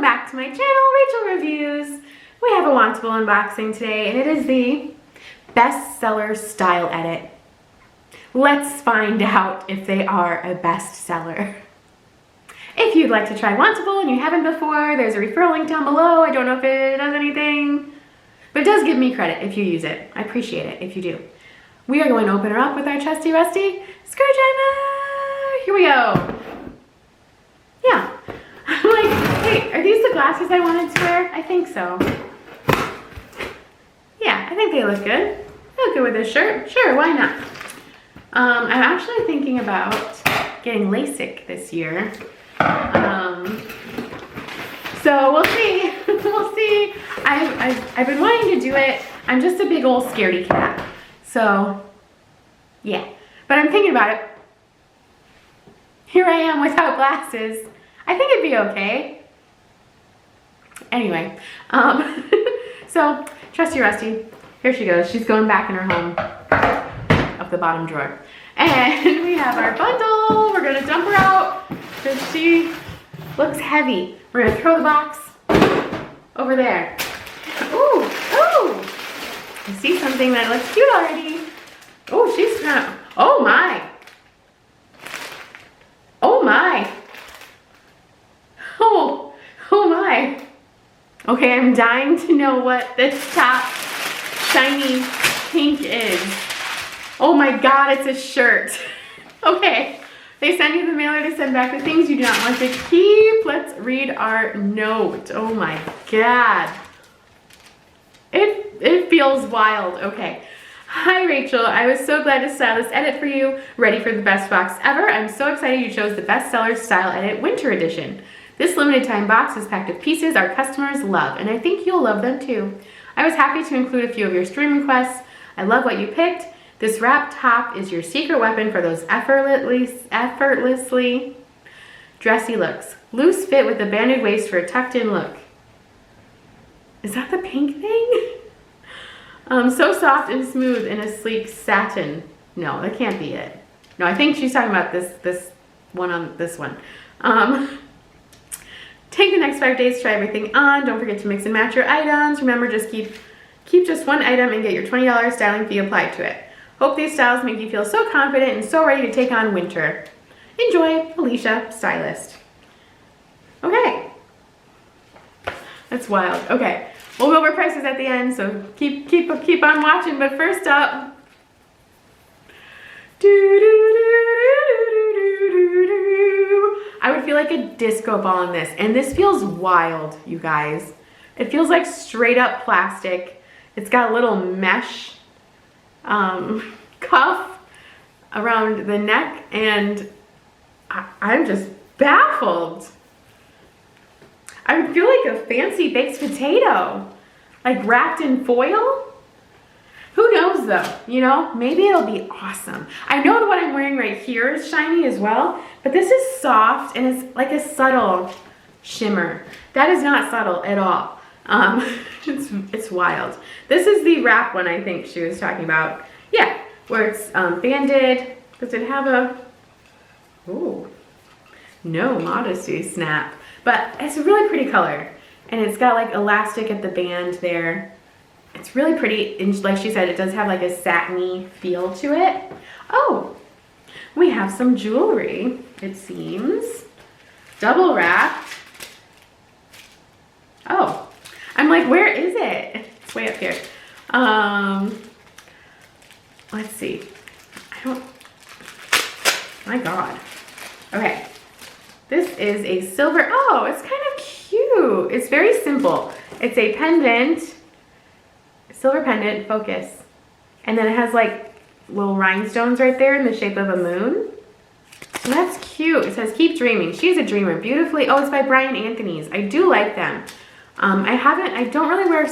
back to my channel, Rachel Reviews. We have a Wantable unboxing today, and it is the bestseller style edit. Let's find out if they are a bestseller. If you'd like to try Wantable and you haven't before, there's a referral link down below. I don't know if it does anything, but it does give me credit if you use it. I appreciate it if you do. We are going to open her up with our trusty rusty screwdriver. Here we go. Yeah. I'm like, hey, are these the glasses I wanted to wear? I think so. Yeah, I think they look good. They look good with this shirt. Sure, why not? I'm actually thinking about getting LASIK this year. So we'll see. We'll see. I've been wanting to do it. I'm just a big old scaredy cat. So, yeah. But I'm thinking about it. Here I am without glasses. I think it'd be okay. Anyway, so trusty rusty, here she goes. She's going back in her home up the bottom drawer. And we have our bundle. We're gonna dump her out because she looks heavy. We're gonna throw the box over there. Ooh, ooh. I see something that looks cute already. Oh, she's kind of, oh my. Oh my. Oh my. Okay, I'm dying to know what this top shiny pink is. Oh my God, it's a shirt. Okay, they send you the mailer to send back the things you do not want to keep. Let's read our note. Oh my God. It feels wild. Okay. Hi Rachel, I was so glad to style this edit for you. Ready for the best box ever. I'm so excited you chose the bestseller style edit winter edition. This limited time box is packed with pieces our customers love, and I think you'll love them too. I was happy to include a few of your stream requests. I love what you picked. This wrap top is your secret weapon for those effortlessly dressy looks. Loose fit with a banded waist for a tucked in look. Is that the pink thing? So soft and smooth in a sleek satin. No, that can't be it. No, I think she's talking about this one on this one. Take the next 5 days to try everything on. Don't forget to mix and match your items. Remember, just keep just one item and get your $20 styling fee applied to it. Hope these styles make you feel so confident and so ready to take on winter. Enjoy, Alicia, stylist. Okay. That's wild. Okay. We'll go over prices at the end, so keep on watching. But first up, I would feel like a disco ball in this, and this feels wild, you guys. It feels like straight up plastic. It's got a little mesh cuff around the neck, and I'm just baffled. I feel like a fancy baked potato, like wrapped in foil. Who knows though, you know, maybe it'll be awesome. I know that what I'm wearing right here is shiny as well, but this is soft and it's like a subtle shimmer. That is not subtle at all. It's wild. This is the wrap one I think she was talking about. Yeah, where it's banded. Does it have a, ooh, no modesty snap. But it's a really pretty color, and it's got like elastic at the band there. It's really pretty, and like she said, it does have like a satiny feel to it. Oh, we have some jewelry, it seems. Double wrapped. Oh, I'm like, where is it? It's way up here. Let's see. My God. Okay. This is a silver, oh, it's kind of cute. It's very simple. It's a pendant, silver pendant, focus. And then it has like little rhinestones right there in the shape of a moon. So that's cute. It says, keep dreaming. She's a dreamer. Beautifully, oh, it's by Brian Anthony's. I do like them. I don't really wear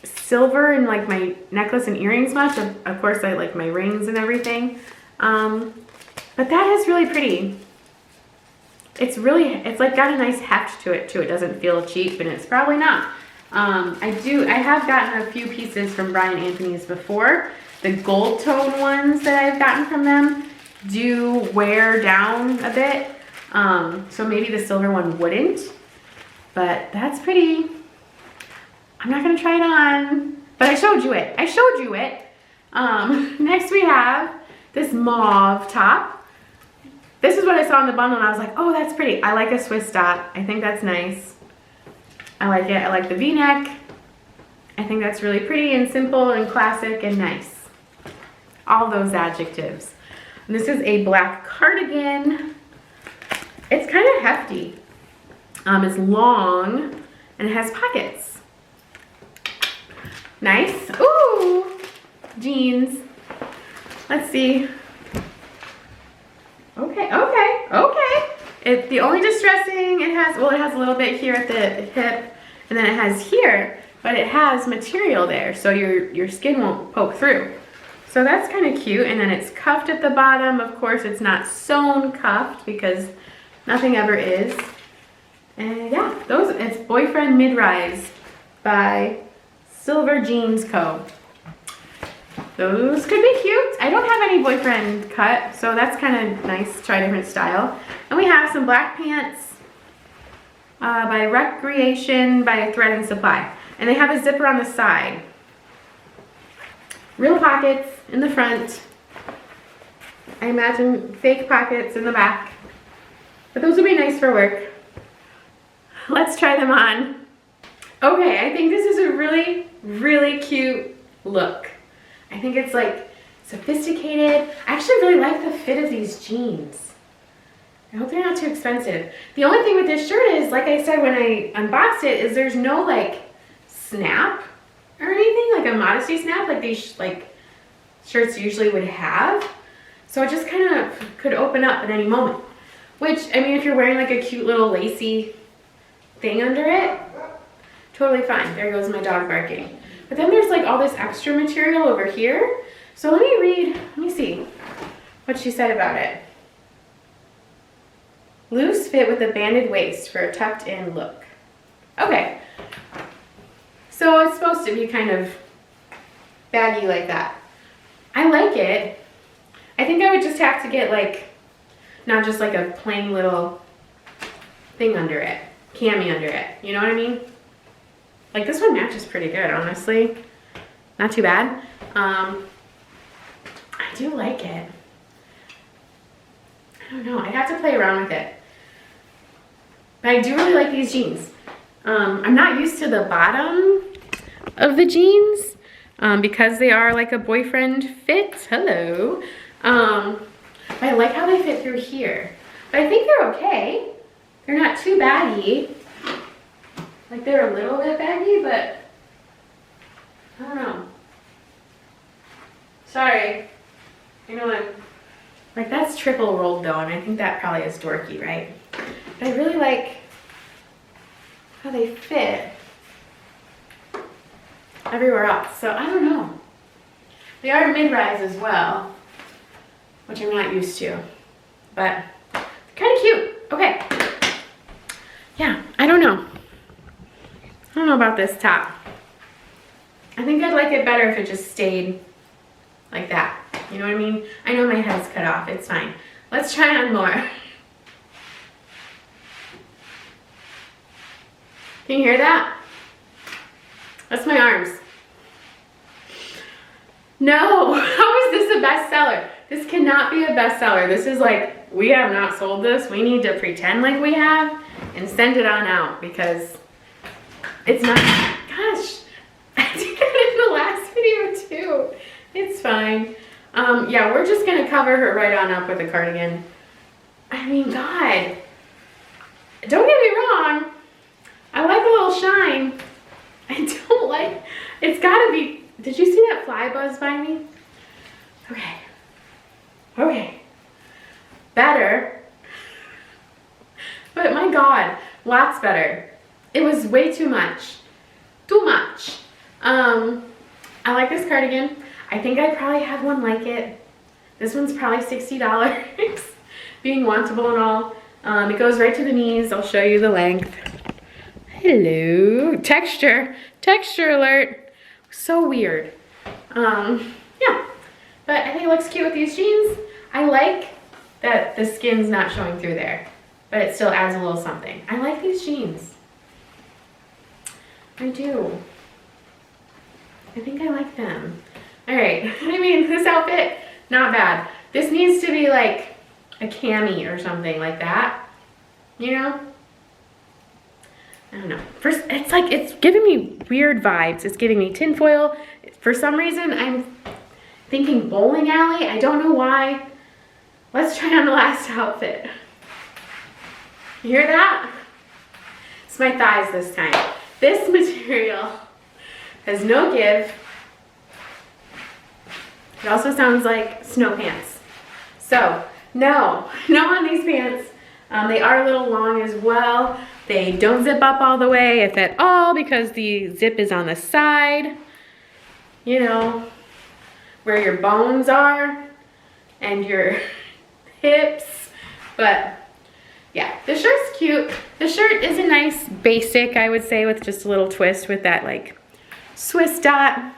silver in like my necklace and earrings much. Of course, I like my rings and everything. But that is really pretty. It's like got a nice heft to it too. It doesn't feel cheap, and it's probably not. I have gotten a few pieces from Brian Anthony's before. The gold tone ones that I've gotten from them do wear down a bit. So maybe the silver one wouldn't. But that's pretty. I'm not gonna try it on, but I showed you it. I showed you it. Next we have this mauve top. This is what I saw in the bundle and I was like, oh, that's pretty. I like a Swiss dot. I think that's nice. I like it. I like the V-neck. I think that's really pretty and simple and classic and nice. All those adjectives. And this is a black cardigan. It's kind of hefty. It's long and it has pockets. Nice. Ooh, jeans. Let's see. Okay. The only distressing, it has a little bit here at the hip, and then it has here, but it has material there, so your skin won't poke through. So that's kind of cute, and then it's cuffed at the bottom. Of course, it's not sewn cuffed because nothing ever is. And yeah, it's Boyfriend Mid-Rise by Silver Jeans Co. Those could be cute. I don't have any boyfriend cut, so that's kind of nice. Try a different style. And we have some black pants by Recreation by Thread and Supply. And they have a zipper on the side. Real pockets in the front. I imagine fake pockets in the back. But those would be nice for work. Let's try them on. Okay, I think this is a really, really cute look. I think it's like sophisticated. I actually really like the fit of these jeans. I hope they're not too expensive. The only thing with this shirt is, like I said when I unboxed it, is there's no like snap or anything, like a modesty snap like these shirts usually would have. So it just kind of could open up at any moment. Which, I mean, if you're wearing like a cute little lacy thing under it, totally fine. There goes my dog barking. But then there's like all this extra material over here. So let me see what she said about it. Loose fit with a banded waist for a tucked in look. Okay. So it's supposed to be kind of baggy like that. I like it. I think I would just have to get like, not just like a plain little thing under it, cami under it. You know what I mean? Like this one matches pretty good, honestly. Not too bad. I do like it. I don't know, I'd have to play around with it. But I do really like these jeans. I'm not used to the bottom of the jeans because they are like a boyfriend fit. Hello. But I like how they fit through here. But I think they're okay. They're not too baggy. Like they're a little bit baggy, but I don't know. Sorry. You know what? Like that's triple rolled though, and I think that probably is dorky, right? But I really like how they fit everywhere else. So I don't know. They are mid-rise as well, which I'm not used to, but kind of cute. Okay. Yeah, I don't know. I don't know about this top. I think I'd like it better if it just stayed like that. You know what I mean? I know my head's cut off. It's fine. Let's try on more. Can you hear that? That's my arms. No, how is this a bestseller? This cannot be a bestseller. This is like, we have not sold this. We need to pretend like we have and send it on out because it's not, gosh, I did that in the last video too. It's fine. Yeah, we're just gonna cover her right on up with a cardigan. I mean, God, don't get me wrong. I like a little shine. I don't like, it's gotta be, did you see that fly buzz by me? Okay. Okay. Better. But my God, lots better. It was way too much. Too much. I like this cardigan. I think I probably have one like it. This one's probably $60. Being wantable and all. It goes right to the knees. I'll show you the length. Hello. Texture. Texture alert. So weird. Yeah. But I think it looks cute with these jeans. I like that the skin's not showing through there, but it still adds a little something. I like these jeans. I do. I think I like them. All right, I mean, this outfit, not bad. This needs to be like a cami or something like that, you know? I don't know. First, it's like, it's giving me weird vibes. It's giving me tinfoil. For some reason, I'm thinking bowling alley. I don't know why. Let's try on the last outfit. You hear that? It's my thighs this time. This material has no give. It also sounds like snow pants. So, no on these pants. They are a little long as well. They don't zip up all the way, if at all, because the zip is on the side, you know, where your bones are and your hips. But yeah, the shirt's cute. The shirt is a nice basic, I would say, with just a little twist with that like Swiss dot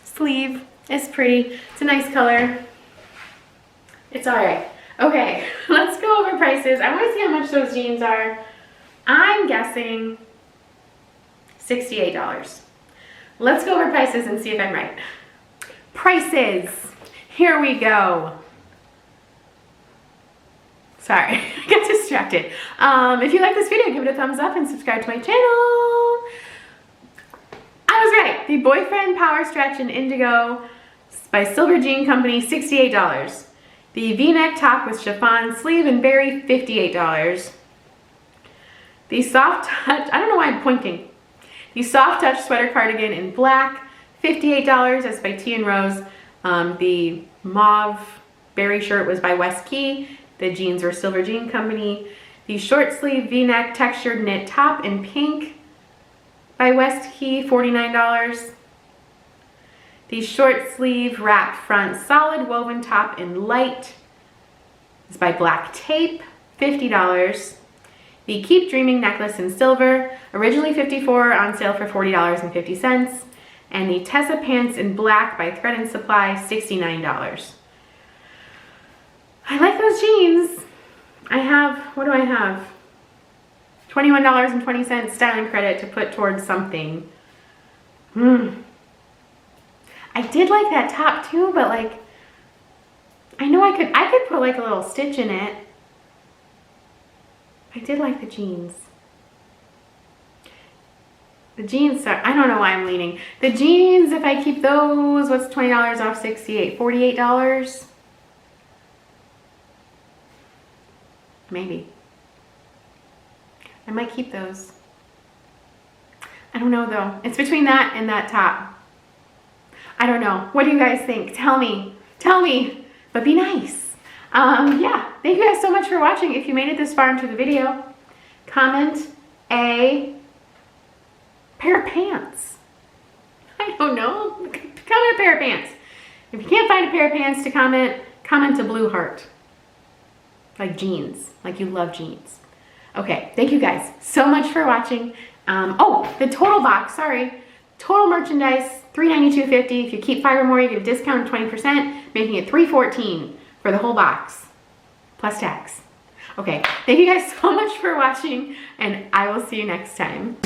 sleeve. It's pretty. It's a nice color. It's all right. Okay, let's go over prices. I want to see how much those jeans are. I'm guessing $68. Let's go over prices and see if I'm right. Prices. Here we go. Sorry, I got distracted. If you like this video, give it a thumbs up and subscribe to my channel. I was right. The Boyfriend Power Stretch in Indigo by Silver Jean Company, $68. The V-neck top with chiffon sleeve and berry, $58. The Soft Touch, I don't know why I'm pointing. The Soft Touch sweater cardigan in black, $58. That's by T and Rose. The mauve berry shirt was by West Key. The jeans were Silver Jean Company. The short sleeve V-neck textured knit top in pink by West Key, $49. The short sleeve wrap front solid woven top in light is by Black Tape, $50. The Keep Dreaming necklace in silver, originally $54, on sale for $40.50. And the Tessa pants in black by Thread and Supply, $69. I like those jeans. I have, what do I have? $21.20 styling credit to put towards something. I did like that top too, but like, I know I could put like a little stitch in it. I did like the jeans. The jeans are, I don't know why I'm leaning. The jeans, if I keep those, what's $20 off 68? $48? Maybe. I might keep those. I don't know though. It's between that and that top. I don't know. What do you guys think? Tell me, but be nice. Yeah, thank you guys so much for watching. If you made it this far into the video, comment a pair of pants. I don't know. Comment a pair of pants. If you can't find a pair of pants to comment a blue heart. Like jeans, like you love jeans. Okay, thank you guys so much for watching. Oh, the total box, sorry. Total merchandise, $392.50. If you keep 5 or more, you get a discount of 20%, making it $314 for the whole box, plus tax. Okay, thank you guys so much for watching, and I will see you next time.